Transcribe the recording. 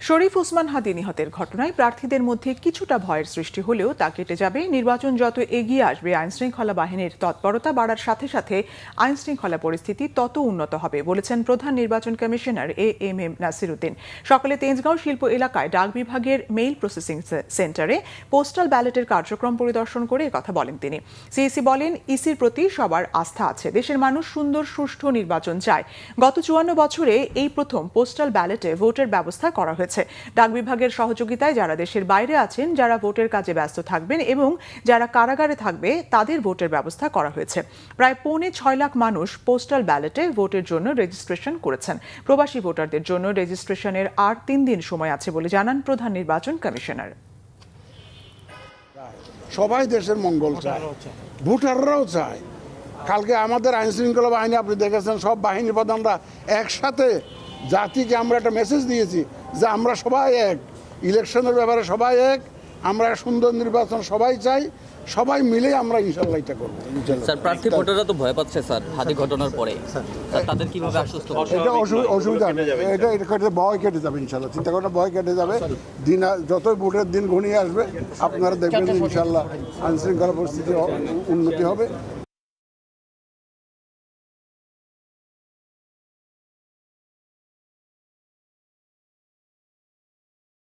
শরীফ ওসমান হাদি নিহতের ঘটনায় প্রার্থীদের মধ্যে কিছুটা ভয়ের সৃষ্টি হলেও তা কেটে যাবে নির্বাচন যত এগিয়ে আসবে। আইনশৃঙ্খলা বাহিনীর তৎপরতা বাড়ার সাথে সাথে আইনশৃঙ্খলা পরিস্থিতি তত উন্নত হবে বলেছেন প্রধান নির্বাচন কমিশনার এএমএম নাসিরউদ্দিন। সকালে তেজগাঁও শিল্প এলাকায় ডাক বিভাগের মেইল প্রসেসিং সেন্টারে পোস্টাল ব্যালটের কার্যক্রম পরিদর্শন করে কথা বলেন তিনি। সিইসি বলেন, ইসির প্রতি সবার আস্থা আছে, দেশের মানুষ সুন্দর সুষ্ঠু নির্বাচন চায়। গত 54 বছরে এই প্রথম পোস্টাল ব্যালটে ভোটের ব্যবস্থা করা হয়েছে। ডাক বিভাগের সহযোগিতায় যারা দেশের বাইরে আছেন, যারা ভোটের কাজে ব্যস্ত থাকবেন এবং যারা কারাগারে থাকবে তাদের ভোটের ব্যবস্থা করা হয়েছে। প্রায় 6.25 লাখ মানুষ পোস্টাল ব্যালটে ভোটের জন্য রেজিস্ট্রেশন করেছেন। প্রবাসী ভোটারদের জন্য রেজিস্ট্রেশনের আর 3 দিন সময় আছে বলে জানান প্রধান নির্বাচন কমিশনার। সবাই দেশের মঙ্গল চায়, ভোটাররাও চায়। কালকে আমাদের আইন শৃঙ্খলা বাহিনী আপনি দেখেছেন, সব বাহিনী প্রধানরা একসাথে জাতিকে আমরা একটা মেসেজ দিয়েছি যে আমরা সবাই এক, ইলেকশনের ব্যাপারে সবাই এক, আমরা সুন্দর নির্বাচন সবাই চাই, সবাই মিলে আমরা ইনশাল্লাহ এটা করবো। স্যার, প্রার্থী ভোটাররা তো ভয় পাচ্ছে স্যার হাদি ঘটনার পরে, স্যার তাদের কিভাবে আশ্বস্ত করবেন? এটা অসুবিধা নেই, এটা ভয় কেটে যাবে ইনশাল্লাহ, চিন্তা করেন, ভয় কেটে যাবে। দিন যতই ভোটের দিন ঘনিয়ে আসবে আপনারা দেখবেন ইনশাল্লাহ আইন শৃঙ্খলা পরিস্থিতি উন্নতি হবে।